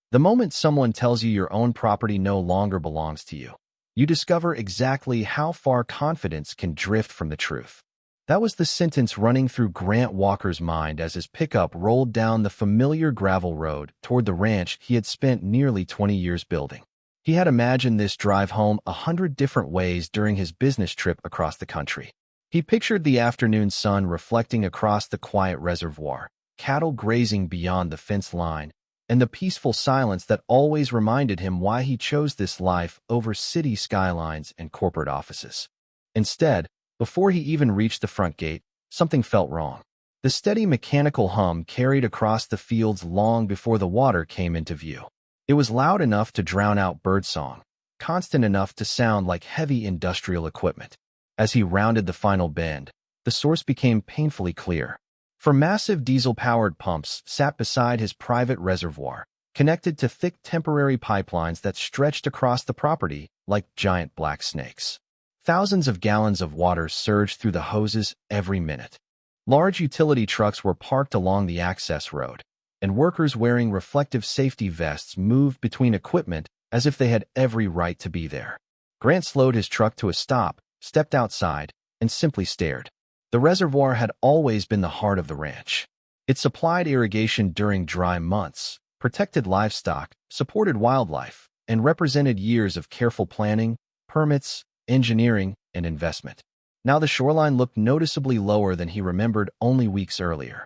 The moment someone tells you your own property no longer belongs to you, you discover exactly how far confidence can drift from the truth. That was the sentence running through Grant Walker's mind as his pickup rolled down the familiar gravel road toward the ranch he had spent nearly 20 years building. He had imagined this drive home 100 different ways during his business trip across the country. He pictured the afternoon sun reflecting across the quiet reservoir, cattle grazing beyond the fence line, and the peaceful silence that always reminded him why he chose this life over city skylines and corporate offices. Instead, before he even reached the front gate, something felt wrong. The steady mechanical hum carried across the fields long before the water came into view. It was loud enough to drown out birdsong, constant enough to sound like heavy industrial equipment. As he rounded the final bend, the source became painfully clear. For massive diesel-powered pumps sat beside his private reservoir, connected to thick temporary pipelines that stretched across the property like giant black snakes. Thousands of gallons of water surged through the hoses every minute. Large utility trucks were parked along the access road, and workers wearing reflective safety vests moved between equipment as if they had every right to be there. Grant slowed his truck to a stop, stepped outside, and simply stared. The reservoir had always been the heart of the ranch. It supplied irrigation during dry months, protected livestock, supported wildlife, and represented years of careful planning, permits, engineering, and investment. Now the shoreline looked noticeably lower than he remembered only weeks earlier.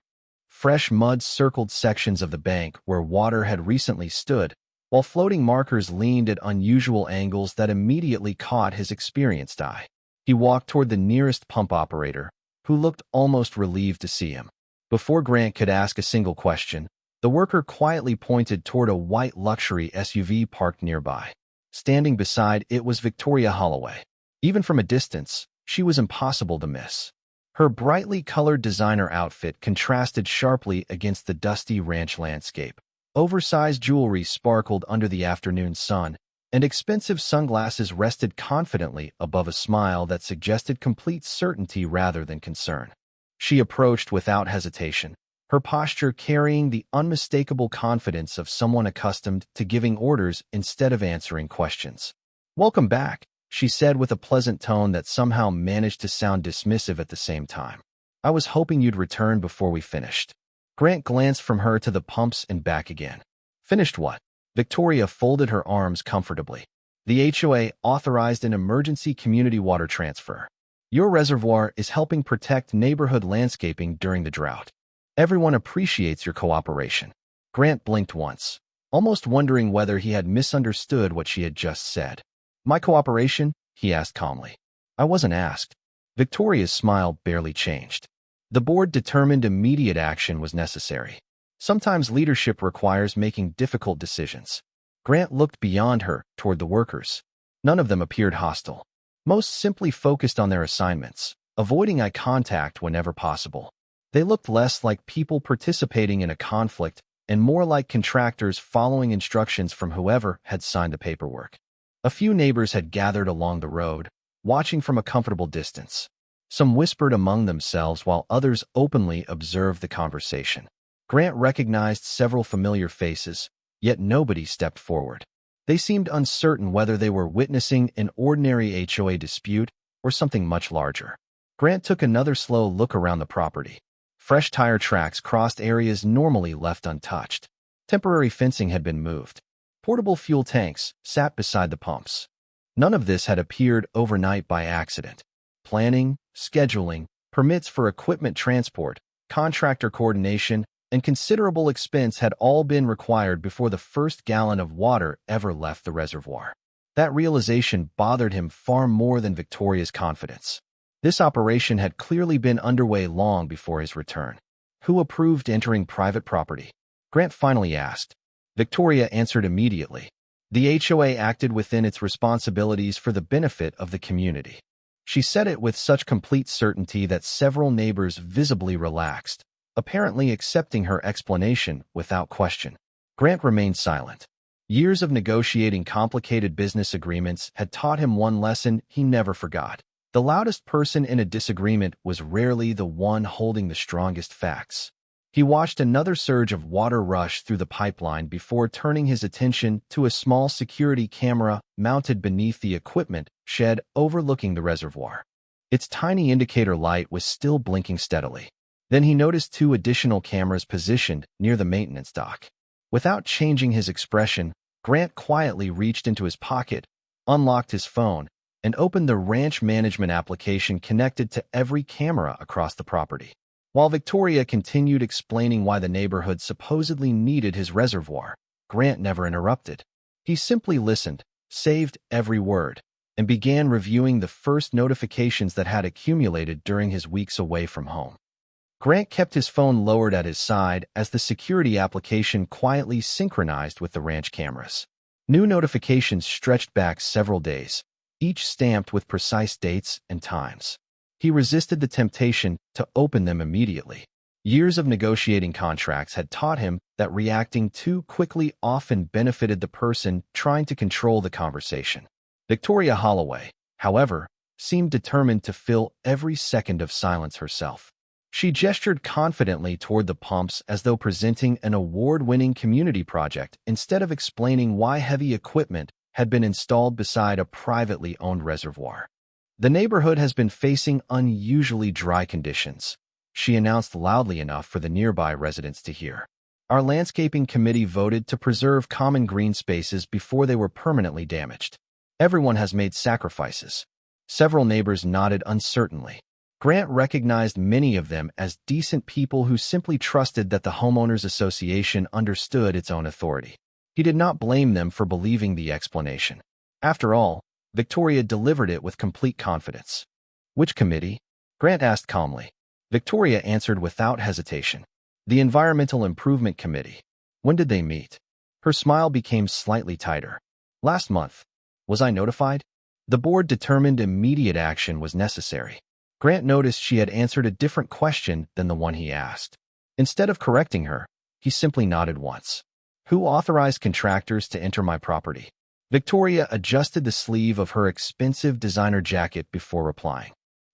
Fresh mud circled sections of the bank where water had recently stood, while floating markers leaned at unusual angles that immediately caught his experienced eye. He walked toward the nearest pump operator, who looked almost relieved to see him. Before Grant could ask a single question, the worker quietly pointed toward a white luxury SUV parked nearby. Standing beside it was Victoria Holloway. Even from a distance, she was impossible to miss. Her brightly colored designer outfit contrasted sharply against the dusty ranch landscape. Oversized jewelry sparkled under the afternoon sun, and expensive sunglasses rested confidently above a smile that suggested complete certainty rather than concern. She approached without hesitation, her posture carrying the unmistakable confidence of someone accustomed to giving orders instead of answering questions. "Welcome back," she said with a pleasant tone that somehow managed to sound dismissive at the same time. "I was hoping you'd return before we finished." Grant glanced from her to the pumps and back again. "Finished what?" Victoria folded her arms comfortably. "The HOA authorized an emergency community water transfer. Your reservoir is helping protect neighborhood landscaping during the drought. Everyone appreciates your cooperation." Grant blinked once, almost wondering whether he had misunderstood what she had just said. "My cooperation?" he asked calmly. "I wasn't asked." Victoria's smile barely changed. The board determined immediate action was necessary. Sometimes leadership requires making difficult decisions. Grant looked beyond her toward the workers. None of them appeared hostile. Most simply focused on their assignments, avoiding eye contact whenever possible. They looked less like people participating in a conflict and more like contractors following instructions from whoever had signed the paperwork. A few neighbors had gathered along the road, watching from a comfortable distance. Some whispered among themselves while others openly observed the conversation. Grant recognized several familiar faces, yet nobody stepped forward. They seemed uncertain whether they were witnessing an ordinary HOA dispute or something much larger. Grant took another slow look around the property. Fresh tire tracks crossed areas normally left untouched. Temporary fencing had been moved. Portable fuel tanks sat beside the pumps. None of this had appeared overnight by accident. Planning, scheduling, permits for equipment transport, contractor coordination, and considerable expense had all been required before the first gallon of water ever left the reservoir. That realization bothered him far more than Victoria's confidence. This operation had clearly been underway long before his return. Who approved entering private property? Grant finally asked. Victoria answered immediately. The HOA acted within its responsibilities for the benefit of the community. She said it with such complete certainty that several neighbors visibly relaxed, apparently accepting her explanation without question. Grant remained silent. Years of negotiating complicated business agreements had taught him one lesson he never forgot. The loudest person in a disagreement was rarely the one holding the strongest facts. He watched another surge of water rush through the pipeline before turning his attention to a small security camera mounted beneath the equipment shed overlooking the reservoir. Its tiny indicator light was still blinking steadily. Then he noticed two additional cameras positioned near the maintenance dock. Without changing his expression, Grant quietly reached into his pocket, unlocked his phone, and opened the ranch management application connected to every camera across the property. While Victoria continued explaining why the neighborhood supposedly needed his reservoir, Grant never interrupted. He simply listened, saved every word, and began reviewing the first notifications that had accumulated during his weeks away from home. Grant kept his phone lowered at his side as the security application quietly synchronized with the ranch cameras. New notifications stretched back several days, each stamped with precise dates and times. He resisted the temptation to open them immediately. Years of negotiating contracts had taught him that reacting too quickly often benefited the person trying to control the conversation. Victoria Holloway, however, seemed determined to fill every second of silence herself. She gestured confidently toward the pumps as though presenting an award-winning community project instead of explaining why heavy equipment had been installed beside a privately owned reservoir. The neighborhood has been facing unusually dry conditions, she announced loudly enough for the nearby residents to hear. Our landscaping committee voted to preserve common green spaces before they were permanently damaged. Everyone has made sacrifices. Several neighbors nodded uncertainly. Grant recognized many of them as decent people who simply trusted that the homeowners association understood its own authority. He did not blame them for believing the explanation. After all, Victoria delivered it with complete confidence. Which committee? Grant asked calmly. Victoria answered without hesitation. The Environmental Improvement Committee. When did they meet? Her smile became slightly tighter. Last month. Was I notified? The board determined immediate action was necessary. Grant noticed she had answered a different question than the one he asked. Instead of correcting her, he simply nodded once. Who authorized contractors to enter my property? Victoria adjusted the sleeve of her expensive designer jacket before replying.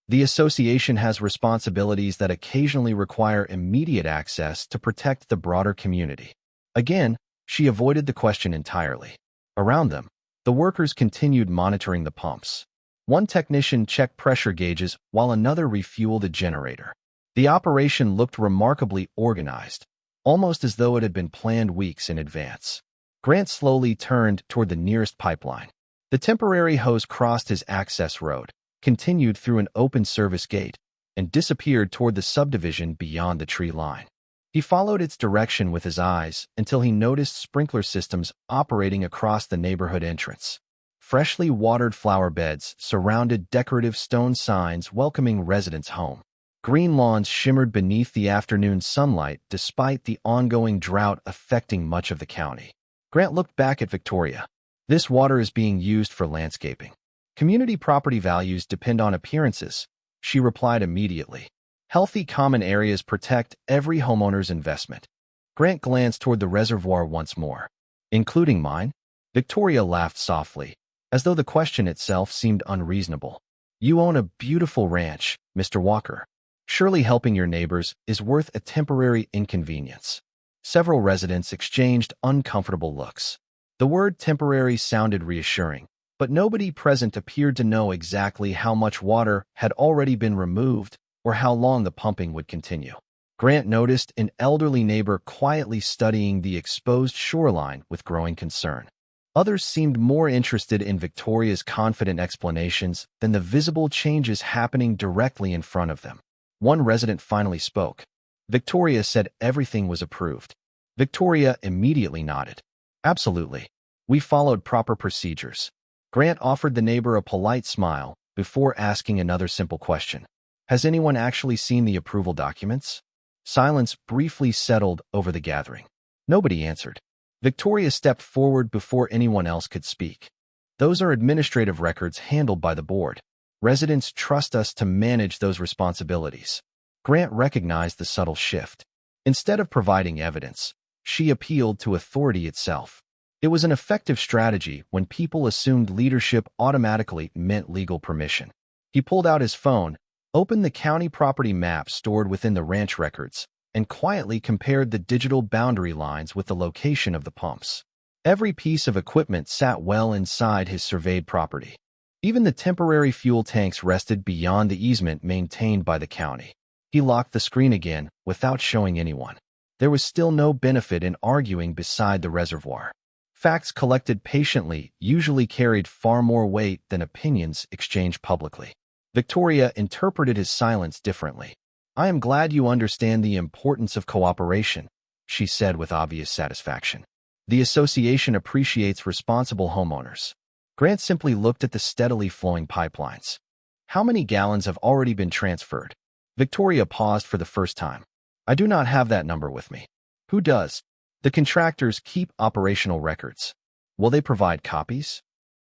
The association has responsibilities that occasionally require immediate access to protect the broader community. Again, she avoided the question entirely. Around them, the workers continued monitoring the pumps. One technician checked pressure gauges while another refueled a generator. The operation looked remarkably organized, almost as though it had been planned weeks in advance. Grant slowly turned toward the nearest pipeline. The temporary hose crossed his access road, continued through an open service gate, and disappeared toward the subdivision beyond the tree line. He followed its direction with his eyes until he noticed sprinkler systems operating across the neighborhood entrance. Freshly watered flower beds surrounded decorative stone signs welcoming residents home. Green lawns shimmered beneath the afternoon sunlight despite the ongoing drought affecting much of the county. Grant looked back at Victoria. This water is being used for landscaping. Community property values depend on appearances, she replied immediately. Healthy common areas protect every homeowner's investment. Grant glanced toward the reservoir once more. Including mine? Victoria laughed softly, as though the question itself seemed unreasonable. You own a beautiful ranch, Mr. Walker. Surely helping your neighbors is worth a temporary inconvenience. Several residents exchanged uncomfortable looks. The word temporary sounded reassuring, but nobody present appeared to know exactly how much water had already been removed or how long the pumping would continue. Grant noticed an elderly neighbor quietly studying the exposed shoreline with growing concern. Others seemed more interested in Victoria's confident explanations than the visible changes happening directly in front of them. One resident finally spoke. Victoria said everything was approved. Victoria immediately nodded. Absolutely. We followed proper procedures. Grant offered the neighbor a polite smile before asking another simple question. Has anyone actually seen the approval documents? Silence briefly settled over the gathering. Nobody answered. Victoria stepped forward before anyone else could speak. Those are administrative records handled by the board. Residents trust us to manage those responsibilities. Grant recognized the subtle shift. Instead of providing evidence, she appealed to authority itself. It was an effective strategy when people assumed leadership automatically meant legal permission. He pulled out his phone, opened the county property map stored within the ranch records, and quietly compared the digital boundary lines with the location of the pumps. Every piece of equipment sat well inside his surveyed property. Even the temporary fuel tanks rested beyond the easement maintained by the county. He locked the screen again without showing anyone. There was still no benefit in arguing beside the reservoir. Facts collected patiently usually carried far more weight than opinions exchanged publicly. Victoria interpreted his silence differently. "I am glad you understand the importance of cooperation," she said with obvious satisfaction. "The association appreciates responsible homeowners." Grant simply looked at the steadily flowing pipelines. "How many gallons have already been transferred?" Victoria paused for the first time. "I do not have that number with me." "Who does?" "The contractors keep operational records." "Will they provide copies?"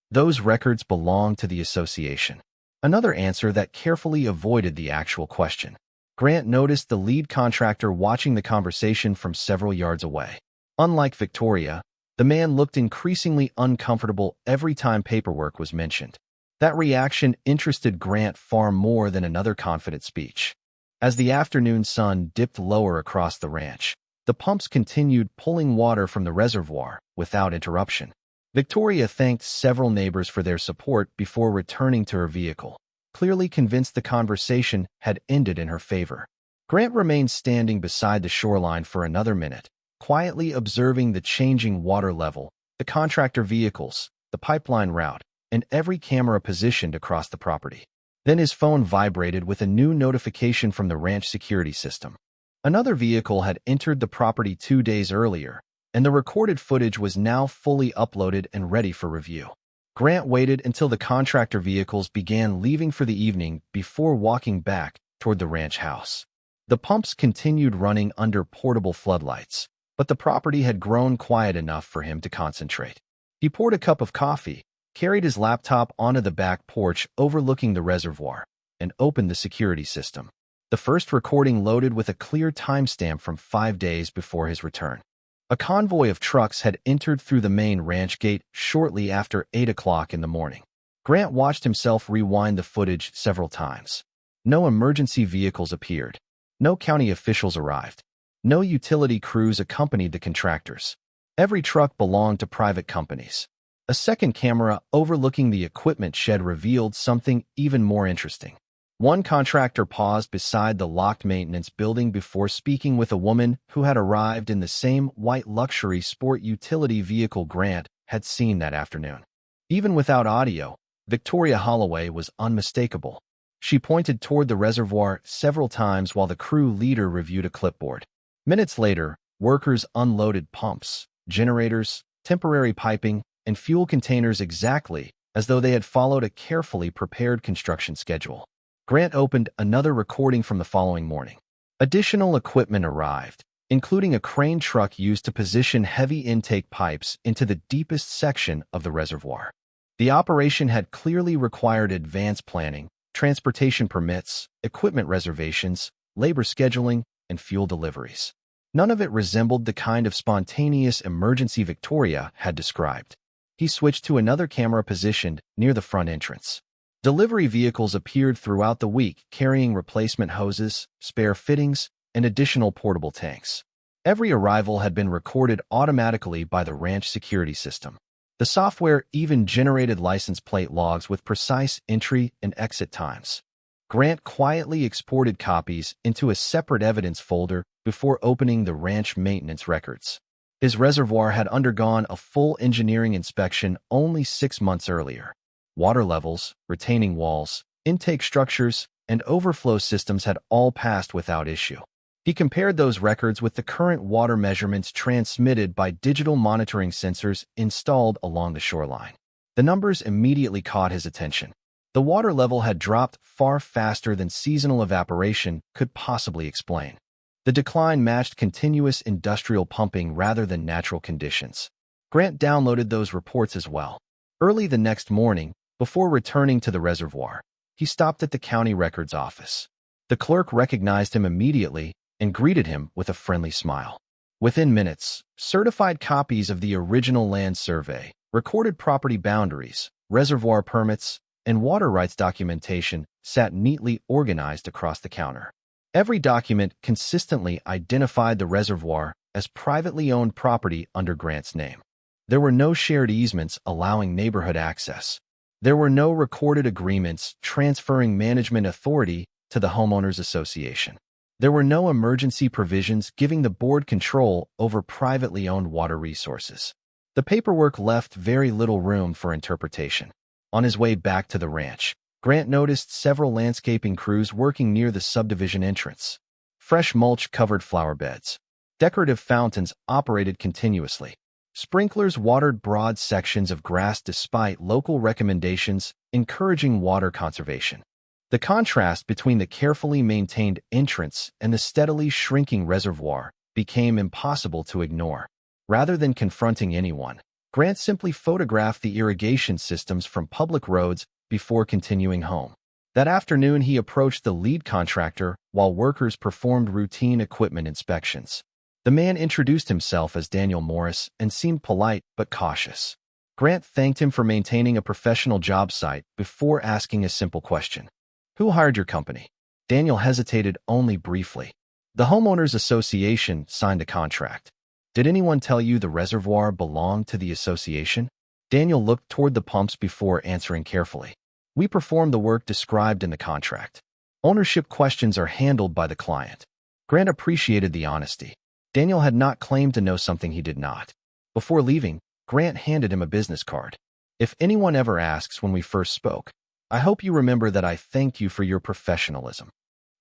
"Those records belong to the association." Another answer that carefully avoided the actual question. Grant noticed the lead contractor watching the conversation from several yards away. Unlike Victoria, the man looked increasingly uncomfortable every time paperwork was mentioned. That reaction interested Grant far more than another confident speech. As the afternoon sun dipped lower across the ranch, the pumps continued pulling water from the reservoir without interruption. Victoria thanked several neighbors for their support before returning to her vehicle, clearly convinced the conversation had ended in her favor. Grant remained standing beside the shoreline for another minute, quietly observing the changing water level, the contractor vehicles, the pipeline route, and every camera positioned across the property. Then his phone vibrated with a new notification from the ranch security system. Another vehicle had entered the property 2 days earlier, and the recorded footage was now fully uploaded and ready for review. Grant waited until the contractor vehicles began leaving for the evening before walking back toward the ranch house. The pumps continued running under portable floodlights, but the property had grown quiet enough for him to concentrate. He poured a cup of coffee, carried his laptop onto the back porch overlooking the reservoir, and opened the security system. The first recording loaded with a clear timestamp from 5 days before his return. A convoy of trucks had entered through the main ranch gate shortly after 8 o'clock in the morning. Grant watched himself rewind the footage several times. No emergency vehicles appeared. No county officials arrived. No utility crews accompanied the contractors. Every truck belonged to private companies. A second camera overlooking the equipment shed revealed something even more interesting. One contractor paused beside the locked maintenance building before speaking with a woman who had arrived in the same white luxury sport utility vehicle Grant had seen that afternoon. Even without audio, Victoria Holloway was unmistakable. She pointed toward the reservoir several times while the crew leader reviewed a clipboard. Minutes later, workers unloaded pumps, generators, temporary piping, and fuel containers exactly as though they had followed a carefully prepared construction schedule. Grant opened another recording from the following morning. Additional equipment arrived, including a crane truck used to position heavy intake pipes into the deepest section of the reservoir. The operation had clearly required advanced planning, transportation permits, equipment reservations, labor scheduling, and fuel deliveries. None of it resembled the kind of spontaneous emergency Victoria had described. He switched to another camera positioned near the front entrance. Delivery vehicles appeared throughout the week carrying replacement hoses, spare fittings, and additional portable tanks. Every arrival had been recorded automatically by the ranch security system. The software even generated license plate logs with precise entry and exit times. Grant quietly exported copies into a separate evidence folder before opening the ranch maintenance records. His reservoir had undergone a full engineering inspection only 6 months earlier. Water levels, retaining walls, intake structures, and overflow systems had all passed without issue. He compared those records with the current water measurements transmitted by digital monitoring sensors installed along the shoreline. The numbers immediately caught his attention. The water level had dropped far faster than seasonal evaporation could possibly explain. The decline matched continuous industrial pumping rather than natural conditions. Grant downloaded those reports as well. Early the next morning, before returning to the reservoir, he stopped at the county records office. The clerk recognized him immediately and greeted him with a friendly smile. Within minutes, certified copies of the original land survey, recorded property boundaries, reservoir permits, and water rights documentation sat neatly organized across the counter. Every document consistently identified the reservoir as privately owned property under Grant's name. There were no shared easements allowing neighborhood access. There were no recorded agreements transferring management authority to the homeowners association. There were no emergency provisions giving the board control over privately owned water resources. The paperwork left very little room for interpretation. On his way back to the ranch, Grant noticed several landscaping crews working near the subdivision entrance. Fresh mulch covered flower beds. Decorative fountains operated continuously. Sprinklers watered broad sections of grass despite local recommendations encouraging water conservation. The contrast between the carefully maintained entrance and the steadily shrinking reservoir became impossible to ignore. Rather than confronting anyone, Grant simply photographed the irrigation systems from public roads before continuing home. That afternoon, he approached the lead contractor while workers performed routine equipment inspections. The man introduced himself as Daniel Morris and seemed polite but cautious. Grant thanked him for maintaining a professional job site before asking a simple question. "Who hired your company?" Daniel hesitated only briefly. "The homeowners association signed a contract." "Did anyone tell you the reservoir belonged to the association?" Daniel looked toward the pumps before answering carefully. "We perform the work described in the contract. Ownership questions are handled by the client." Grant appreciated the honesty. Daniel had not claimed to know something he did not. Before leaving, Grant handed him a business card. "If anyone ever asks when we first spoke, I hope you remember that I thank you for your professionalism."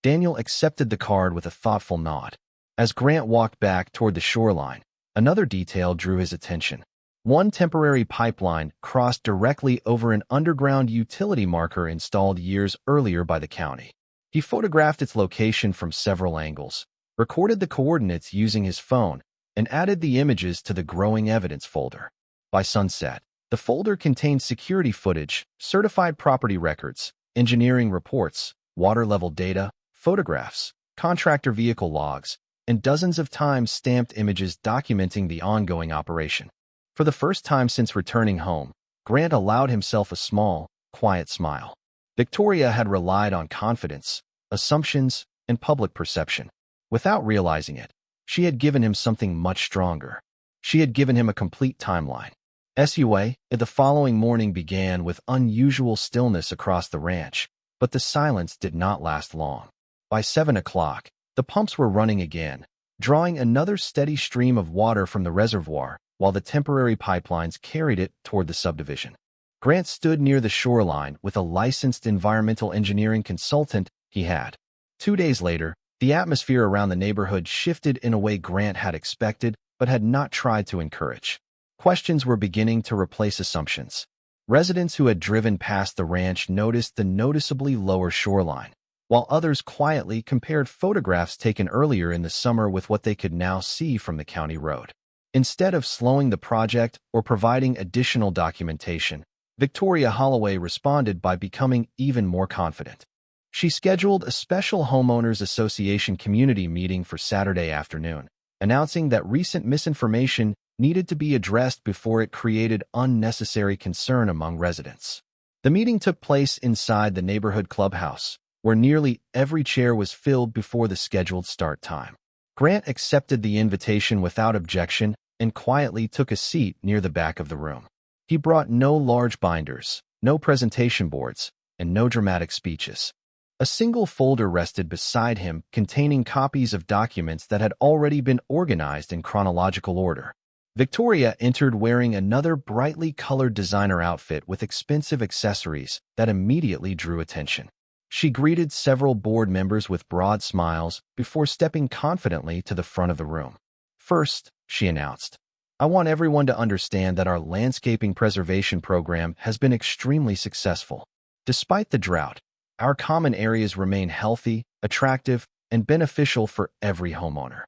Daniel accepted the card with a thoughtful nod. As Grant walked back toward the shoreline, another detail drew his attention. One temporary pipeline crossed directly over an underground utility marker installed years earlier by the county. He photographed its location from several angles, recorded the coordinates using his phone, and added the images to the growing evidence folder. By sunset, the folder contained security footage, certified property records, engineering reports, water level data, photographs, contractor vehicle logs, and dozens of time-stamped images documenting the ongoing operation. For the first time since returning home, Grant allowed himself a small, quiet smile. Victoria had relied on confidence, assumptions, and public perception. Without realizing it, she had given him something much stronger. She had given him a complete timeline. HOA, the following morning began with unusual stillness across the ranch, but the silence did not last long. By 7 o'clock, the pumps were running again, drawing another steady stream of water from the reservoir, while the temporary pipelines carried it toward the subdivision. Grant stood near the shoreline with a licensed environmental engineering consultant he had. 2 days later, the atmosphere around the neighborhood shifted in a way Grant had expected but had not tried to encourage. Questions were beginning to replace assumptions. Residents who had driven past the ranch noticed the noticeably lower shoreline, while others quietly compared photographs taken earlier in the summer with what they could now see from the county road. Instead of slowing the project or providing additional documentation, Victoria Holloway responded by becoming even more confident. She scheduled a special homeowners association community meeting for Saturday afternoon, announcing that recent misinformation needed to be addressed before it created unnecessary concern among residents. The meeting took place inside the neighborhood clubhouse, where nearly every chair was filled before the scheduled start time. Grant accepted the invitation without objection and quietly took a seat near the back of the room. He brought no large binders, no presentation boards, and no dramatic speeches. A single folder rested beside him containing copies of documents that had already been organized in chronological order. Victoria entered wearing another brightly colored designer outfit with expensive accessories that immediately drew attention. She greeted several board members with broad smiles before stepping confidently to the front of the room. "First," she announced, "I want everyone to understand that our landscaping preservation program has been extremely successful. Despite the drought, our common areas remain healthy, attractive, and beneficial for every homeowner."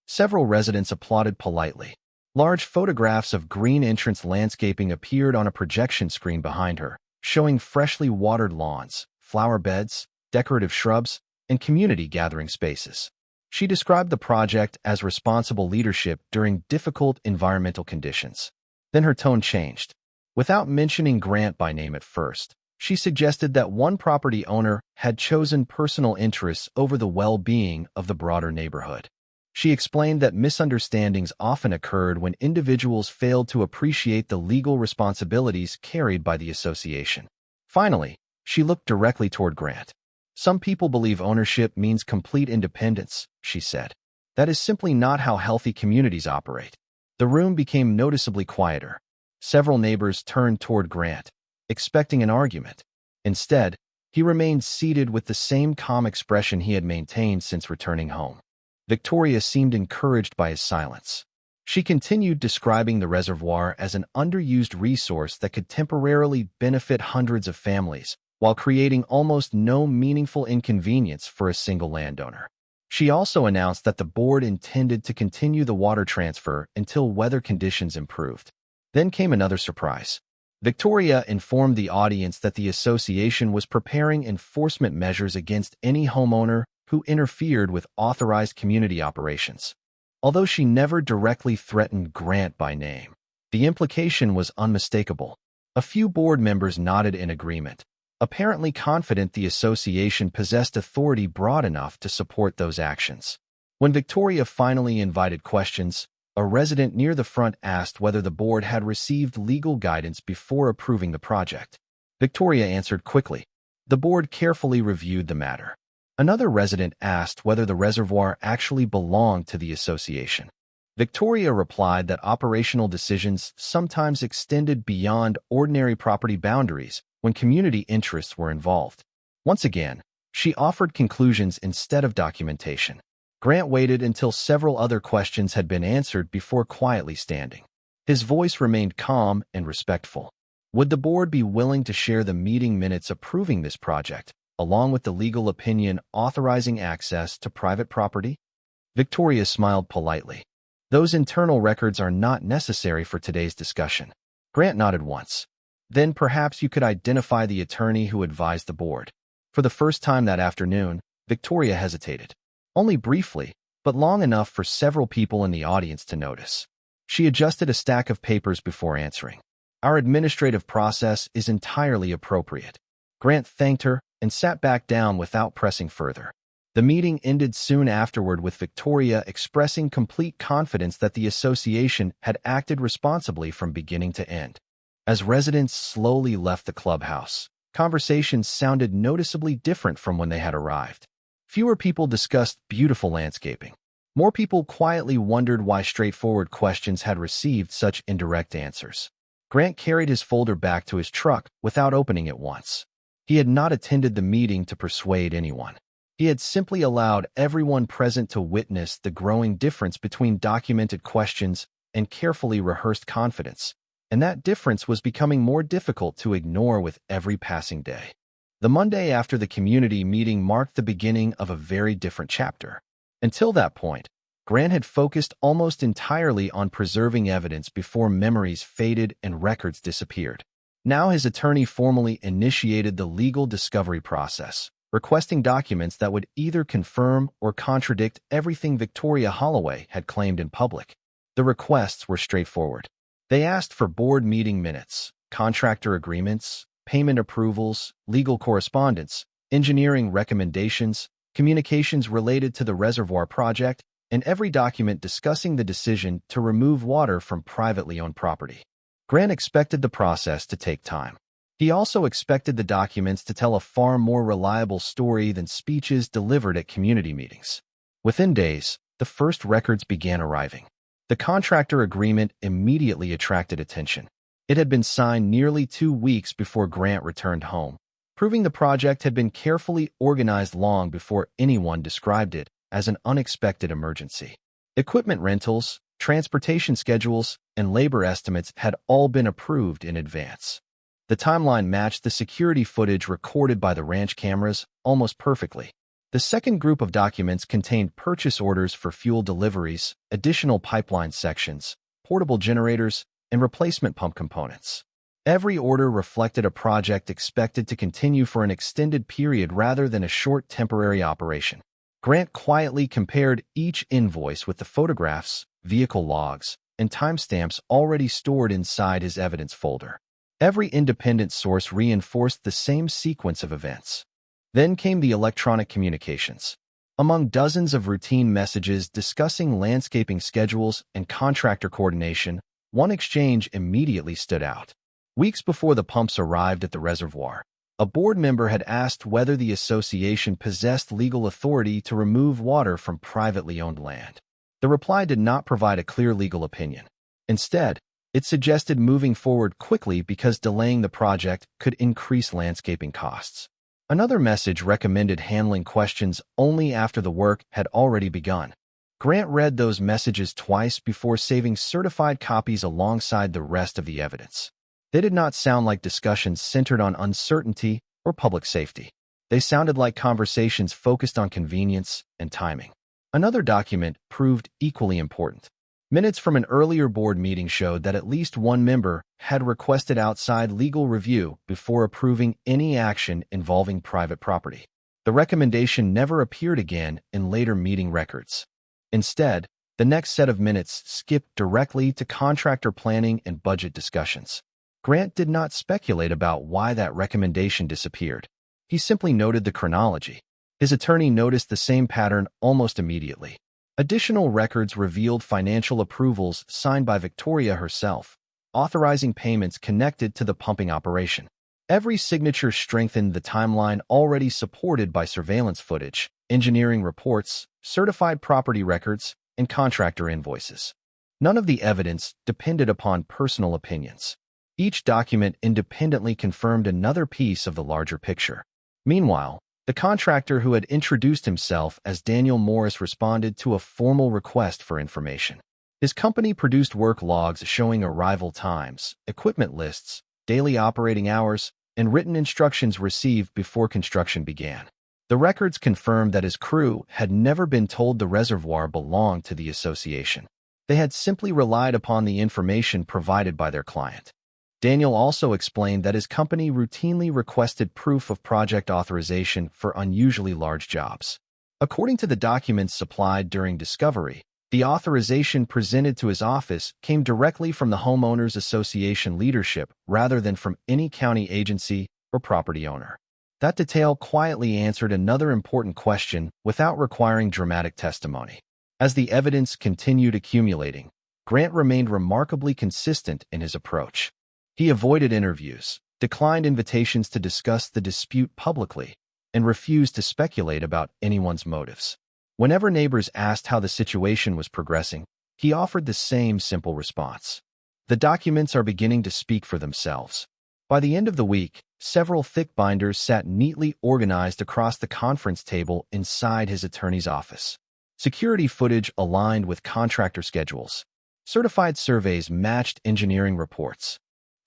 Several residents applauded politely. Large photographs of green entrance landscaping appeared on a projection screen behind her, showing freshly watered lawns, flower beds, decorative shrubs, and community gathering spaces. She described the project as responsible leadership during difficult environmental conditions. Then her tone changed. Without mentioning Grant by name at first, She suggested that one property owner had chosen personal interests over the well-being of the broader neighborhood. She explained that misunderstandings often occurred when individuals failed to appreciate the legal responsibilities carried by the association. Finally, she looked directly toward Grant. Some people believe ownership means complete independence, she said. That is simply not how healthy communities operate. The room became noticeably quieter. Several neighbors turned toward Grant, expecting an argument. Instead, he remained seated with the same calm expression he had maintained since returning home. Victoria seemed encouraged by his silence. She continued describing the reservoir as an underused resource that could temporarily benefit hundreds of families, while creating almost no meaningful inconvenience for a single landowner. She also announced that the board intended to continue the water transfer until weather conditions improved. Then came another surprise. Victoria informed the audience that the association was preparing enforcement measures against any homeowner who interfered with authorized community operations. Although she never directly threatened Grant by name, the implication was unmistakable. A few board members nodded in agreement, apparently confident the association possessed authority broad enough to support those actions. When Victoria finally invited questions, a resident near the front asked whether the board had received legal guidance before approving the project. Victoria answered quickly. The board carefully reviewed the matter. Another resident asked whether the reservoir actually belonged to the association. Victoria replied that operational decisions sometimes extended beyond ordinary property boundaries when community interests were involved. Once again, she offered conclusions instead of documentation. Grant waited until several other questions had been answered before quietly standing. His voice remained calm and respectful. Would the board be willing to share the meeting minutes approving this project, along with the legal opinion authorizing access to private property? Victoria smiled politely. Those internal records are not necessary for today's discussion. Grant nodded once. Then perhaps you could identify the attorney who advised the board. For the first time that afternoon, Victoria hesitated. Only briefly, but long enough for several people in the audience to notice. She adjusted a stack of papers before answering. Our administrative process is entirely appropriate. Grant thanked her and sat back down without pressing further. The meeting ended soon afterward with Victoria expressing complete confidence that the association had acted responsibly from beginning to end. As residents slowly left the clubhouse, conversations sounded noticeably different from when they had arrived. Fewer people discussed beautiful landscaping. More people quietly wondered why straightforward questions had received such indirect answers. Grant carried his folder back to his truck without opening it once. He had not attended the meeting to persuade anyone. He had simply allowed everyone present to witness the growing difference between documented questions and carefully rehearsed confidence, and that difference was becoming more difficult to ignore with every passing day. The Monday after the community meeting marked the beginning of a very different chapter. Until that point, Grant had focused almost entirely on preserving evidence before memories faded and records disappeared. Now his attorney formally initiated the legal discovery process, requesting documents that would either confirm or contradict everything Victoria Holloway had claimed in public. The requests were straightforward. They asked for board meeting minutes, contractor agreements, payment approvals, legal correspondence, engineering recommendations, communications related to the reservoir project, and every document discussing the decision to remove water from privately owned property. Grant expected the process to take time. He also expected the documents to tell a far more reliable story than speeches delivered at community meetings. Within days, the first records began arriving. The contractor agreement immediately attracted attention. It had been signed nearly 2 weeks before Grant returned home, proving the project had been carefully organized long before anyone described it as an unexpected emergency. Equipment rentals, transportation schedules, and labor estimates had all been approved in advance. The timeline matched the security footage recorded by the ranch cameras almost perfectly. The second group of documents contained purchase orders for fuel deliveries, additional pipeline sections, portable generators, and replacement pump components. Every order reflected a project expected to continue for an extended period rather than a short temporary operation. Grant quietly compared each invoice with the photographs, vehicle logs, and timestamps already stored inside his evidence folder. Every independent source reinforced the same sequence of events. Then came the electronic communications. Among dozens of routine messages discussing landscaping schedules and contractor coordination, one exchange immediately stood out. Weeks before the pumps arrived at the reservoir, a board member had asked whether the association possessed legal authority to remove water from privately owned land. The reply did not provide a clear legal opinion. Instead, it suggested moving forward quickly because delaying the project could increase landscaping costs. Another message recommended handling questions only after the work had already begun. Grant read those messages twice before saving certified copies alongside the rest of the evidence. They did not sound like discussions centered on uncertainty or public safety. They sounded like conversations focused on convenience and timing. Another document proved equally important. Minutes from an earlier board meeting showed that at least one member had requested outside legal review before approving any action involving private property. The recommendation never appeared again in later meeting records. Instead, the next set of minutes skipped directly to contractor planning and budget discussions. Grant did not speculate about why that recommendation disappeared. He simply noted the chronology. His attorney noticed the same pattern almost immediately. Additional records revealed financial approvals signed by Victoria herself, authorizing payments connected to the pumping operation. Every signature strengthened the timeline already supported by surveillance footage, engineering reports, certified property records, and contractor invoices. None of the evidence depended upon personal opinions. Each document independently confirmed another piece of the larger picture. Meanwhile, the contractor who had introduced himself as Daniel Morris responded to a formal request for information. His company produced work logs showing arrival times, equipment lists, daily operating hours, and written instructions received before construction began. The records confirmed that his crew had never been told the reservoir belonged to the association. They had simply relied upon the information provided by their client. Daniel also explained that his company routinely requested proof of project authorization for unusually large jobs. According to the documents supplied during discovery, the authorization presented to his office came directly from the Homeowners Association leadership rather than from any county agency or property owner. That detail quietly answered another important question without requiring dramatic testimony. As the evidence continued accumulating, Grant remained remarkably consistent in his approach. He avoided interviews, declined invitations to discuss the dispute publicly, and refused to speculate about anyone's motives. Whenever neighbors asked how the situation was progressing, he offered the same simple response. The documents are beginning to speak for themselves. By the end of the week, several thick binders sat neatly organized across the conference table inside his attorney's office. Security footage aligned with contractor schedules. Certified surveys matched engineering reports.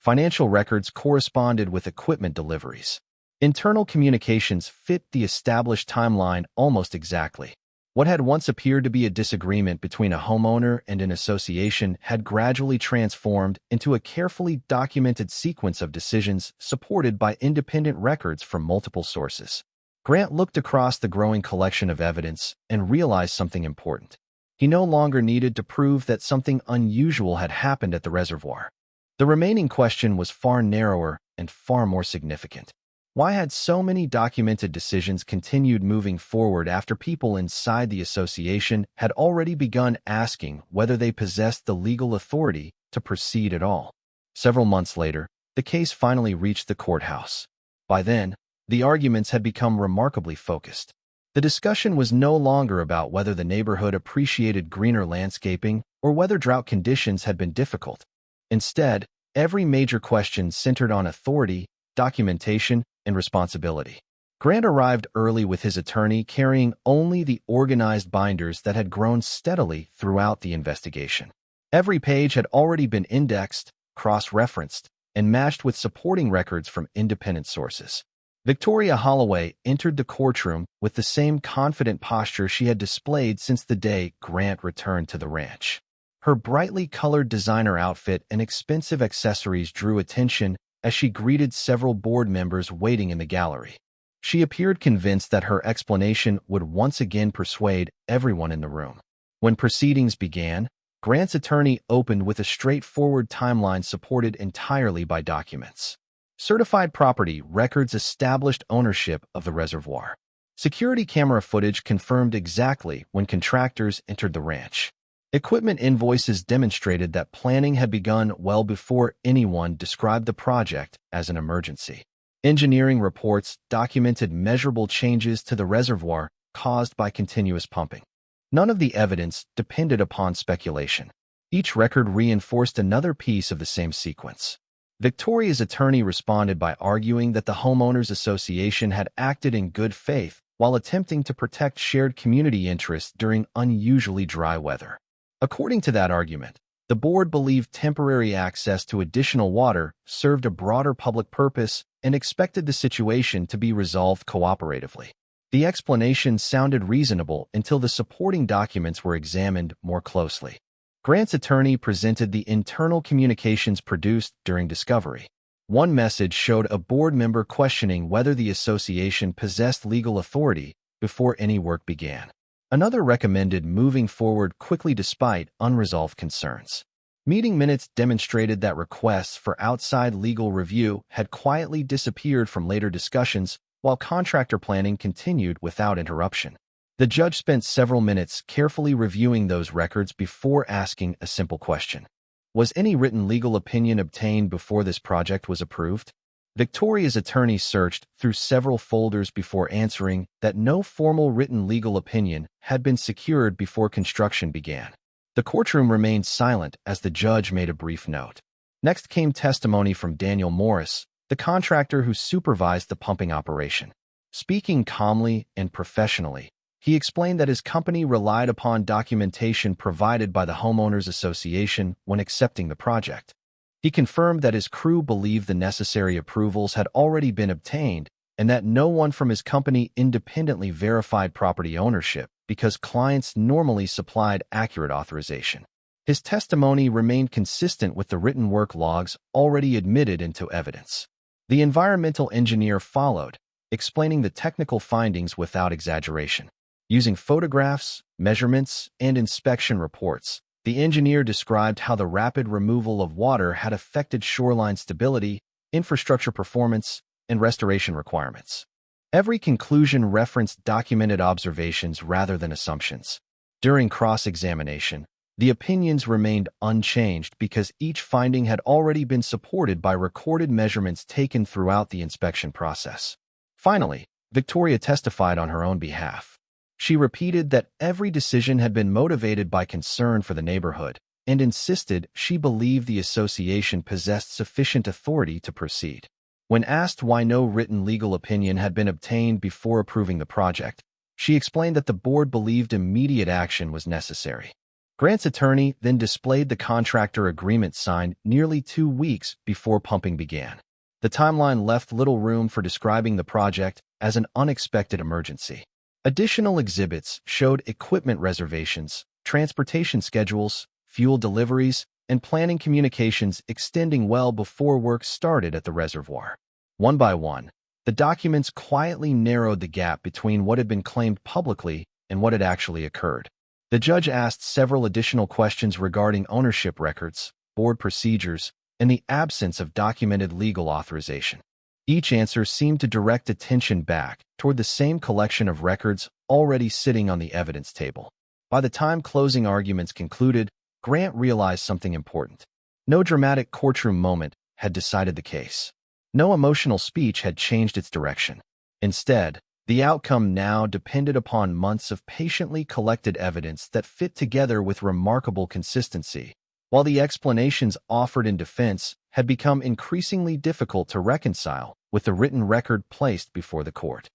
Financial records corresponded with equipment deliveries. Internal communications fit the established timeline almost exactly. What had once appeared to be a disagreement between a homeowner and an association had gradually transformed into a carefully documented sequence of decisions supported by independent records from multiple sources. Grant looked across the growing collection of evidence and realized something important. He no longer needed to prove that something unusual had happened at the reservoir. The remaining question was far narrower and far more significant. Why had so many documented decisions continued moving forward after people inside the association had already begun asking whether they possessed the legal authority to proceed at all? Several months later, the case finally reached the courthouse. By then, the arguments had become remarkably focused. The discussion was no longer about whether the neighborhood appreciated greener landscaping or whether drought conditions had been difficult. Instead, every major question centered on authority, documentation, and responsibility. Grant arrived early with his attorney carrying only the organized binders that had grown steadily throughout the investigation. Every page had already been indexed, cross-referenced, and matched with supporting records from independent sources. Victoria Holloway entered the courtroom with the same confident posture she had displayed since the day Grant returned to the ranch. Her brightly colored designer outfit and expensive accessories drew attention as she greeted several board members waiting in the gallery. She appeared convinced that her explanation would once again persuade everyone in the room. When proceedings began, Grant's attorney opened with a straightforward timeline supported entirely by documents. Certified property records established ownership of the reservoir. Security camera footage confirmed exactly when contractors entered the ranch. Equipment invoices demonstrated that planning had begun well before anyone described the project as an emergency. Engineering reports documented measurable changes to the reservoir caused by continuous pumping. None of the evidence depended upon speculation. Each record reinforced another piece of the same sequence. Victoria's attorney responded by arguing that the homeowners association had acted in good faith while attempting to protect shared community interests during unusually dry weather. According to that argument, the board believed temporary access to additional water served a broader public purpose and expected the situation to be resolved cooperatively. The explanation sounded reasonable until the supporting documents were examined more closely. Grant's attorney presented the internal communications produced during discovery. One message showed a board member questioning whether the association possessed legal authority before any work began. Another recommended moving forward quickly despite unresolved concerns. Meeting minutes demonstrated that requests for outside legal review had quietly disappeared from later discussions while contractor planning continued without interruption. The judge spent several minutes carefully reviewing those records before asking a simple question. Was any written legal opinion obtained before this project was approved? Victoria's attorney searched through several folders before answering that no formal written legal opinion had been secured before construction began. The courtroom remained silent as the judge made a brief note. Next came testimony from Daniel Morris, the contractor who supervised the pumping operation. Speaking calmly and professionally, he explained that his company relied upon documentation provided by the Homeowners Association when accepting the project. He confirmed that his crew believed the necessary approvals had already been obtained and that no one from his company independently verified property ownership because clients normally supplied accurate authorization. His testimony remained consistent with the written work logs already admitted into evidence. The environmental engineer followed, explaining the technical findings without exaggeration. Using photographs, measurements, and inspection reports, the engineer described how the rapid removal of water had affected shoreline stability, infrastructure performance, and restoration requirements. Every conclusion referenced documented observations rather than assumptions. During cross-examination, the opinions remained unchanged because each finding had already been supported by recorded measurements taken throughout the inspection process. Finally, Victoria testified on her own behalf. She repeated that every decision had been motivated by concern for the neighborhood and insisted she believed the association possessed sufficient authority to proceed. When asked why no written legal opinion had been obtained before approving the project, she explained that the board believed immediate action was necessary. Grant's attorney then displayed the contractor agreement signed nearly 2 weeks before pumping began. The timeline left little room for describing the project as an unexpected emergency. Additional exhibits showed equipment reservations, transportation schedules, fuel deliveries, and planning communications extending well before work started at the reservoir. One by one, the documents quietly narrowed the gap between what had been claimed publicly and what had actually occurred. The judge asked several additional questions regarding ownership records, board procedures, and the absence of documented legal authorization. Each answer seemed to direct attention back toward the same collection of records already sitting on the evidence table. By the time closing arguments concluded, Grant realized something important. No dramatic courtroom moment had decided the case. No emotional speech had changed its direction. Instead, the outcome now depended upon months of patiently collected evidence that fit together with remarkable consistency, while the explanations offered in defense had become increasingly difficult to reconcile with the written record placed before the court.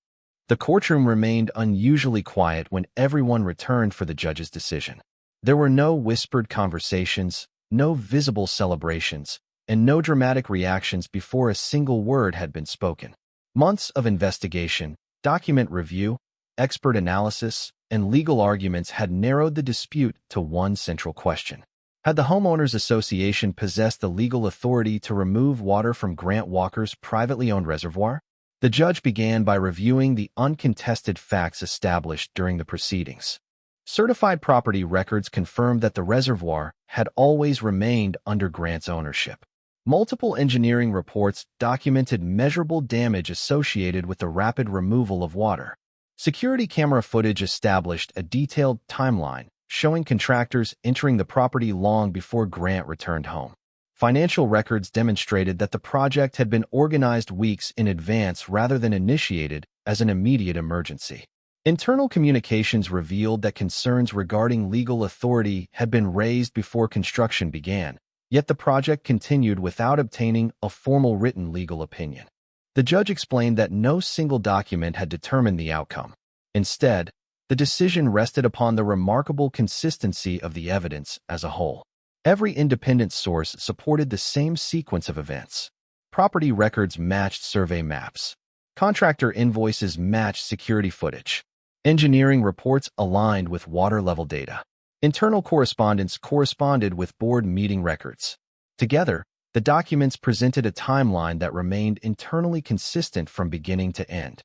The courtroom remained unusually quiet when everyone returned for the judge's decision. There were no whispered conversations, no visible celebrations, and no dramatic reactions before a single word had been spoken. Months of investigation, document review, expert analysis, and legal arguments had narrowed the dispute to one central question. Had the Homeowners Association possessed the legal authority to remove water from Grant Walker's privately owned reservoir? The judge began by reviewing the uncontested facts established during the proceedings. Certified property records confirmed that the reservoir had always remained under Grant's ownership. Multiple engineering reports documented measurable damage associated with the rapid removal of water. Security camera footage established a detailed timeline showing contractors entering the property long before Grant returned home. Financial records demonstrated that the project had been organized weeks in advance rather than initiated as an immediate emergency. Internal communications revealed that concerns regarding legal authority had been raised before construction began, yet the project continued without obtaining a formal written legal opinion. The judge explained that no single document had determined the outcome. Instead, the decision rested upon the remarkable consistency of the evidence as a whole. Every independent source supported the same sequence of events. Property records matched survey maps. Contractor invoices matched security footage. Engineering reports aligned with water level data. Internal correspondence corresponded with board meeting records. Together, the documents presented a timeline that remained internally consistent from beginning to end.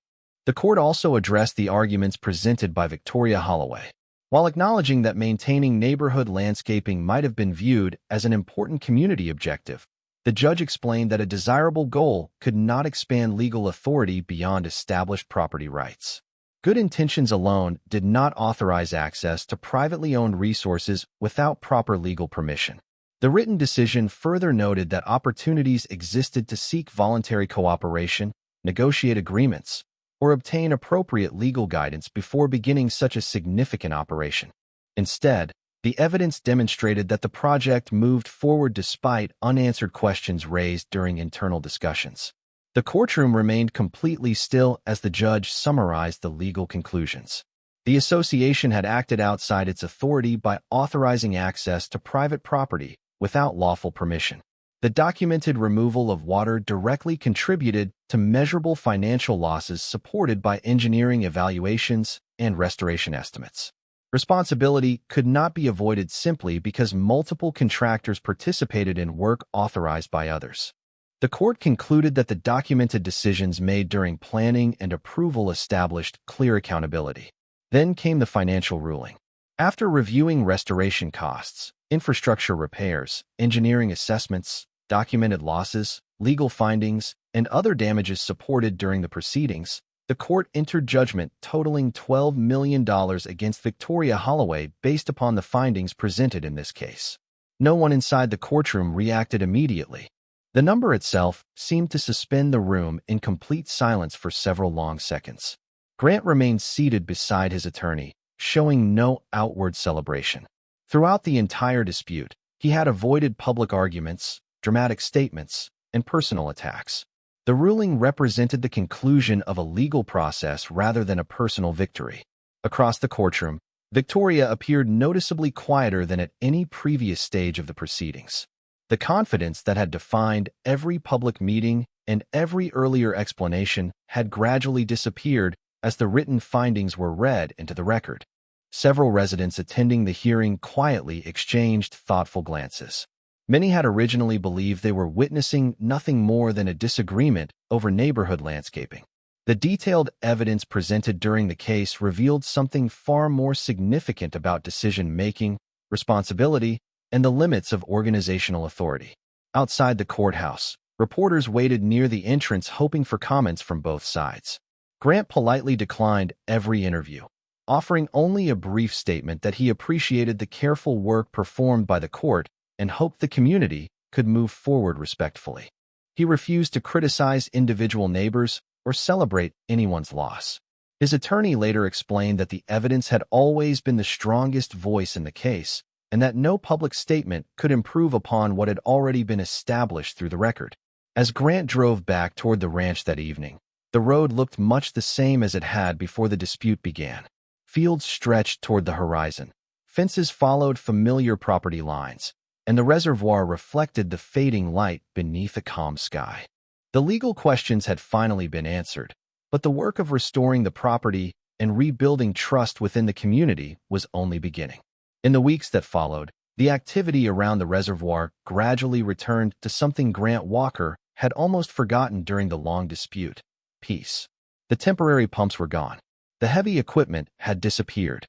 The court also addressed the arguments presented by Victoria Holloway. While acknowledging that maintaining neighborhood landscaping might have been viewed as an important community objective, the judge explained that a desirable goal could not expand legal authority beyond established property rights. Good intentions alone did not authorize access to privately owned resources without proper legal permission. The written decision further noted that opportunities existed to seek voluntary cooperation, negotiate agreements, or obtain appropriate legal guidance before beginning such a significant operation. Instead, the evidence demonstrated that the project moved forward despite unanswered questions raised during internal discussions. The courtroom remained completely still as the judge summarized the legal conclusions. The association had acted outside its authority by authorizing access to private property without lawful permission. The documented removal of water directly contributed to measurable financial losses supported by engineering evaluations and restoration estimates. Responsibility could not be avoided simply because multiple contractors participated in work authorized by others. The court concluded that the documented decisions made during planning and approval established clear accountability. Then came the financial ruling. After reviewing restoration costs, infrastructure repairs, engineering assessments, documented losses, legal findings, and other damages supported during the proceedings, the court entered judgment totaling $12 million against Victoria Holloway based upon the findings presented in this case. No one inside the courtroom reacted immediately. The number itself seemed to suspend the room in complete silence for several long seconds. Grant remained seated beside his attorney, showing no outward celebration. Throughout the entire dispute, he had avoided public arguments, dramatic statements, and personal attacks. The ruling represented the conclusion of a legal process rather than a personal victory. Across the courtroom, Victoria appeared noticeably quieter than at any previous stage of the proceedings. The confidence that had defined every public meeting and every earlier explanation had gradually disappeared as the written findings were read into the record. Several residents attending the hearing quietly exchanged thoughtful glances. Many had originally believed they were witnessing nothing more than a disagreement over neighborhood landscaping. The detailed evidence presented during the case revealed something far more significant about decision-making, responsibility, and the limits of organizational authority. Outside the courthouse, reporters waited near the entrance hoping for comments from both sides. Grant politely declined every interview, offering only a brief statement that he appreciated the careful work performed by the court and hoped the community could move forward respectfully. He refused to criticize individual neighbors or celebrate anyone's loss. His attorney later explained that the evidence had always been the strongest voice in the case, and that no public statement could improve upon what had already been established through the record. As Grant drove back toward the ranch that evening, the road looked much the same as it had before the dispute began. Fields stretched toward the horizon. Fences followed familiar property lines, and the reservoir reflected the fading light beneath a calm sky. The legal questions had finally been answered, but the work of restoring the property and rebuilding trust within the community was only beginning. In the weeks that followed, the activity around the reservoir gradually returned to something Grant Walker had almost forgotten during the long dispute: peace. The temporary pumps were gone. The heavy equipment had disappeared.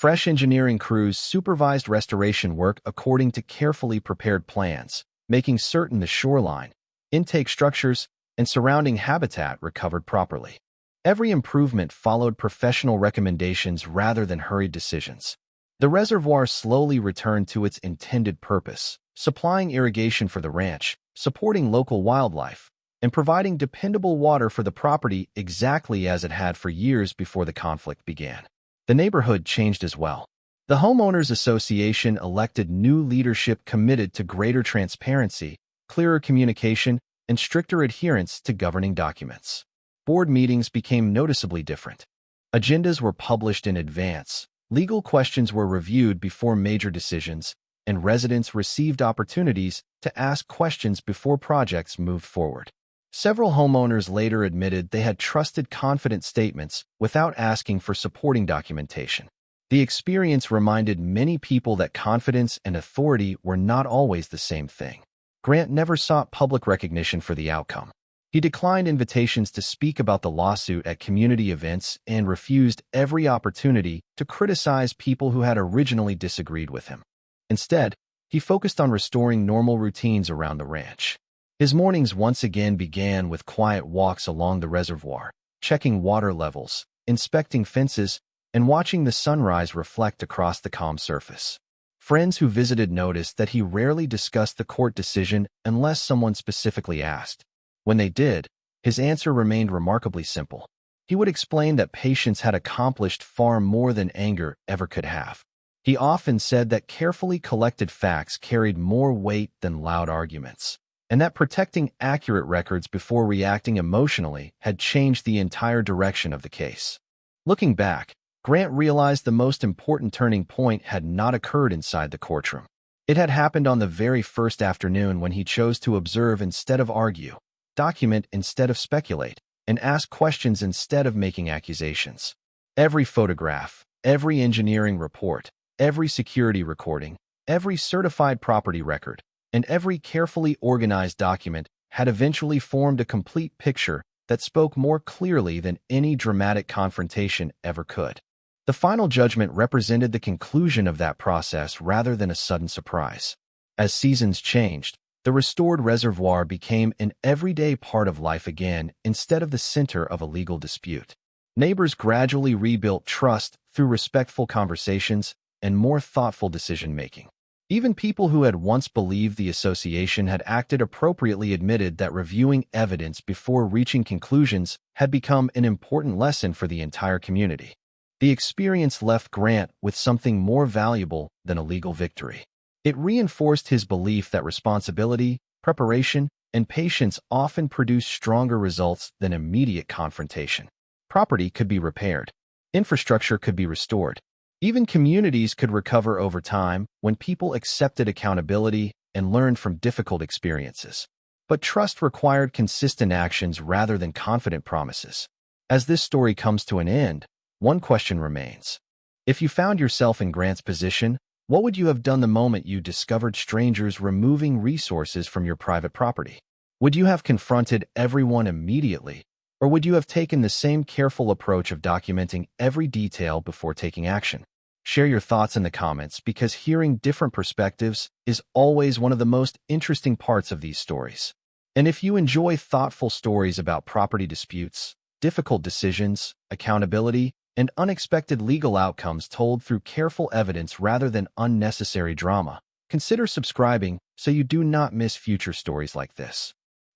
Fresh engineering crews supervised restoration work according to carefully prepared plans, making certain the shoreline, intake structures, and surrounding habitat recovered properly. Every improvement followed professional recommendations rather than hurried decisions. The reservoir slowly returned to its intended purpose, supplying irrigation for the ranch, supporting local wildlife, and providing dependable water for the property exactly as it had for years before the conflict began. The neighborhood changed as well. The Homeowners Association elected new leadership committed to greater transparency, clearer communication, and stricter adherence to governing documents. Board meetings became noticeably different. Agendas were published in advance, legal questions were reviewed before major decisions, and residents received opportunities to ask questions before projects moved forward. Several homeowners later admitted they had trusted confident statements without asking for supporting documentation. The experience reminded many people that confidence and authority were not always the same thing. Grant never sought public recognition for the outcome. He declined invitations to speak about the lawsuit at community events and refused every opportunity to criticize people who had originally disagreed with him. Instead, he focused on restoring normal routines around the ranch. His mornings once again began with quiet walks along the reservoir, checking water levels, inspecting fences, and watching the sunrise reflect across the calm surface. Friends who visited noticed that he rarely discussed the court decision unless someone specifically asked. When they did, his answer remained remarkably simple. He would explain that patience had accomplished far more than anger ever could have. He often said that carefully collected facts carried more weight than loud arguments, and that protecting accurate records before reacting emotionally had changed the entire direction of the case. Looking back, Grant realized the most important turning point had not occurred inside the courtroom. It had happened on the very first afternoon when he chose to observe instead of argue, document instead of speculate, and ask questions instead of making accusations. Every photograph, every engineering report, every security recording, every certified property record, and every carefully organized document had eventually formed a complete picture that spoke more clearly than any dramatic confrontation ever could. The final judgment represented the conclusion of that process rather than a sudden surprise. As seasons changed, the restored reservoir became an everyday part of life again instead of the center of a legal dispute. Neighbors gradually rebuilt trust through respectful conversations and more thoughtful decision-making. Even people who had once believed the association had acted appropriately admitted that reviewing evidence before reaching conclusions had become an important lesson for the entire community. The experience left Grant with something more valuable than a legal victory. It reinforced his belief that responsibility, preparation, and patience often produce stronger results than immediate confrontation. Property could be repaired. Infrastructure could be restored. Even communities could recover over time when people accepted accountability and learned from difficult experiences. But trust required consistent actions rather than confident promises. As this story comes to an end, one question remains. If you found yourself in Grant's position, what would you have done the moment you discovered strangers removing resources from your private property? Would you have confronted everyone immediately, or would you have taken the same careful approach of documenting every detail before taking action? Share your thoughts in the comments because hearing different perspectives is always one of the most interesting parts of these stories. And if you enjoy thoughtful stories about property disputes, difficult decisions, accountability, and unexpected legal outcomes told through careful evidence rather than unnecessary drama, consider subscribing so you do not miss future stories like this.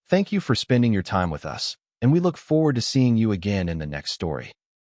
Thank you for spending your time with us, and we look forward to seeing you again in the next story.